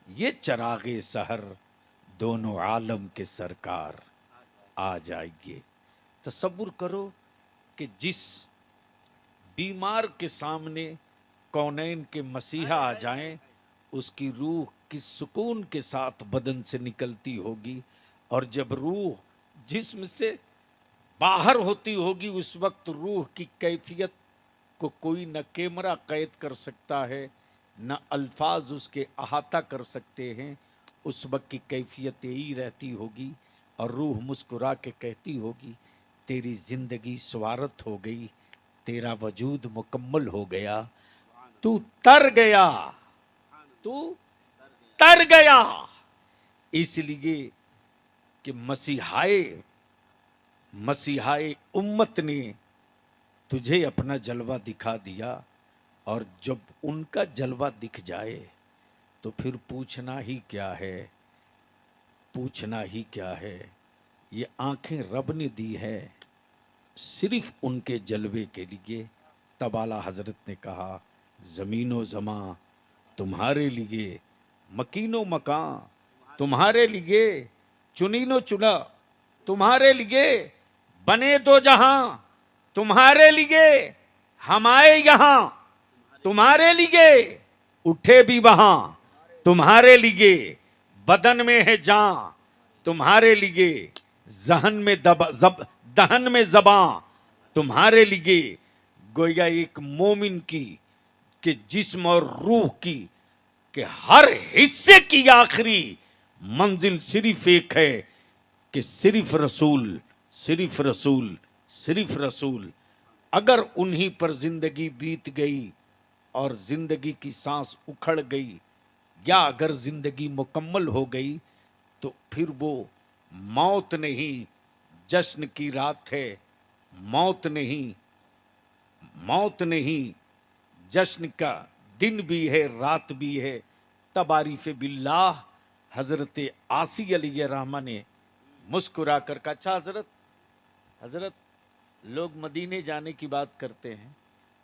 ये चरागे सहर दोनों आलम के सरकार आ जाएंगे। तसव्वुर करो कि जिस बीमार के सामने कौनैन के मसीहा आ जाएं, उसकी रूह किस सुकून के साथ बदन से निकलती होगी। और जब रूह जिस्म से बाहर होती होगी, उस वक्त रूह की कैफियत को कोई न कैमरा कैद कर सकता है, न अल्फाज उसके अहाता कर सकते हैं। उस वक्त की कैफियत यही रहती होगी और रूह मुस्कुरा के कहती होगी, तेरी जिंदगी स्वार्थ हो गई, तेरा वजूद मुकम्मल हो गया, तू तर गया, तू तर गया। इसलिए कि मसीहाए उम्मत ने तुझे अपना जलवा दिखा दिया, और जब उनका जलवा दिख जाए तो फिर पूछना ही क्या है, पूछना ही क्या है। ये आंखें रब ने दी है सिर्फ उनके जलवे के लिए। तब आला हजरत ने कहा, जमीनो जमा तुम्हारे लिए, मकीनो मकान तुम्हारे लिए, चुनीनो चुना तुम्हारे लिए, बने दो जहां तुम्हारे लिए, हम आए यहां तुम्हारे लिए, उठे भी वहां तुम्हारे लिए, बदन में है जान तुम्हारे लिए, जहन में दहन में जबां तुम्हारे लिए। गोया एक मोमिन की कि जिस्म और रूह की कि हर हिस्से की आखिरी मंजिल सिर्फ एक है कि सिर्फ रसूल, सिर्फ रसूल, सिर्फ रसूल। अगर उन्हीं पर जिंदगी बीत गई और जिंदगी की सांस उखड़ गई, या अगर जिंदगी मुकम्मल हो गई, तो फिर वो मौत नहीं जश्न की रात है, मौत नहीं, मौत नहीं जश्न का दिन भी है, रात भी है। तब आरिफ बिल्लाह हजरत आसी अलैहि रहमा ने मुस्कुरा कर कहा, अच्छा हजरत, हजरत लोग मदीने जाने की बात करते हैं,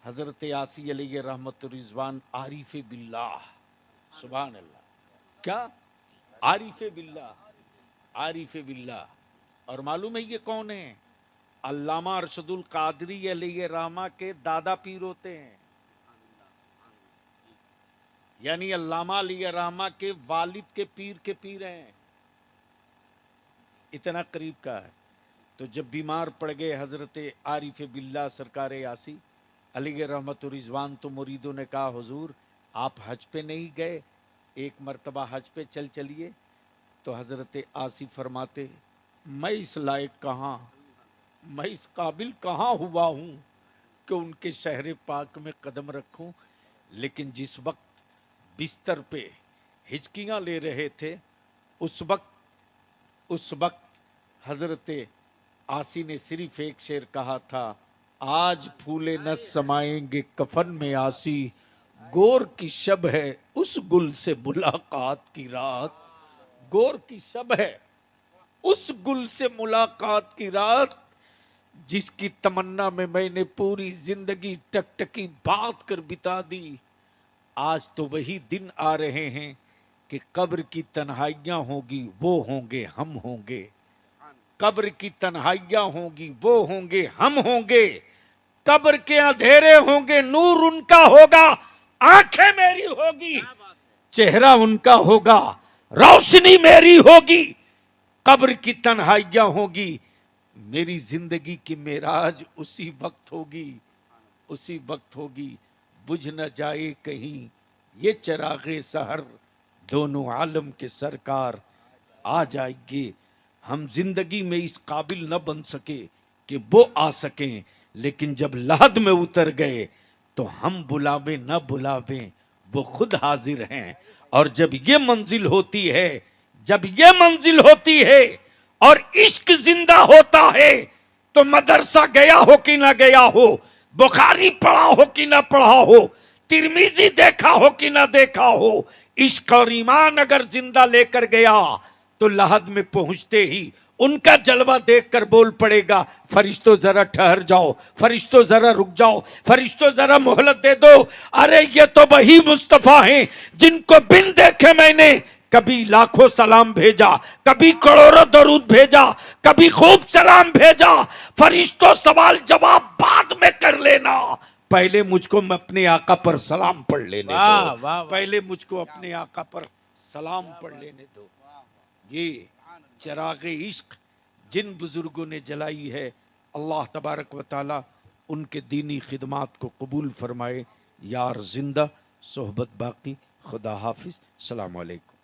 हजरत आसी अलैहि रहमत रिजवान आरिफ बिल्लाह, सुभान अल्लाह, क्या आरिफ बिल्लाह, आरिफ बिल्लाह। और मालूम है ये कौन है? अल्लामा अरशदुल कादरी अलैहि रहमा के दादा पीर होते हैं, यानी अल्लामा अलैहि रहमा के वालिद के पीर हैं, इतना करीब का है। तो जब बीमार पड़ गए हजरत आरिफ बिल्लाह सरकार यासी अलैहि रहमत रिजवान, तो मुरीदों ने कहा, हुजूर आप हज पे नहीं गए, एक मर्तबा हज पे चलिए। तो हजरत आसी फरमाते, मैं इस लायक कहाँ, मैं इस काबिल कहाँ हुआ हूँ कि उनके शहर पाक में कदम रखूं। लेकिन जिस वक्त बिस्तर पे हिचकियाँ ले रहे थे, उस वक्त हजरत आसी ने सिर्फ एक शेर कहा था, आज फूले न समाएंगे कफन में आसी, गोर की शब है उस गुल से मुलाकात की रात, गोर की शब है उस गुल से मुलाकात की रात, जिसकी तमन्ना में मैंने पूरी जिंदगी टकटकी बात कर बिता दी। आज तो वही दिन आ रहे हैं कि कब्र की तन्हाइयां होगी, वो होंगे, हम होंगे। कब्र की तन्हाइयां होंगी, वो होंगे, हम होंगे, कब्र के अंधेरे होंगे, नूर उनका होगा, आंखें मेरी होगी, चेहरा उनका होगा, रोशनी मेरी होगी, कब्र की तन्हाइयां होगी, मेरी जिंदगी की मेराज उसी वक्त होगी, उसी वक्त होगी, बुझ न जाए कहीं ये चिरागे सहर, दोनों आलम के सरकार आ जाएंगे। हम जिंदगी में इस काबिल न बन सके कि वो आ सकें, लेकिन जब लहद में उतर गए तो हम बुलावे न बुलावे वो खुद हाजिर हैं। और जब ये मंजिल होती है, जब ये मंजिल होती है और इश्क जिंदा होता है, तो मदरसा गया हो कि ना गया हो, बुखारी पढ़ा हो कि ना पढ़ा हो, तिरमिजी देखा हो कि ना देखा हो, इश्क और ईमान अगर जिंदा लेकर गया तो लहद में पहुंचते ही उनका जलवा देखकर बोल पड़ेगा, फरिश्तों जरा ठहर जाओ, फरिश्तों जरा रुक जाओ, फरिश्तों जरा मोहलत दे दो। अरे ये तो वही मुस्तफा हैं जिनको बिन देखे मैंने कभी लाखों सलाम भेजा, कभी करोड़ों दरूद भेजा, कभी खूब सलाम भेजा। फरिश्तों सवाल जवाब बाद में कर लेना, पहले मुझको अपने आका पर सलाम पढ़ लेने वाह, दो, वाह, वाह। पहले मुझको अपने आका पर सलाम पढ़ लेने दो। ये चिरागे इश्क जिन बुजुर्गों ने जलाई है, अल्लाह तबारक व ताला उनके दीनी खिदमात को कबूल फरमाए। यार जिंदा सोहबत बाकी, खुदा हाफिज, सलाम अलैकुम।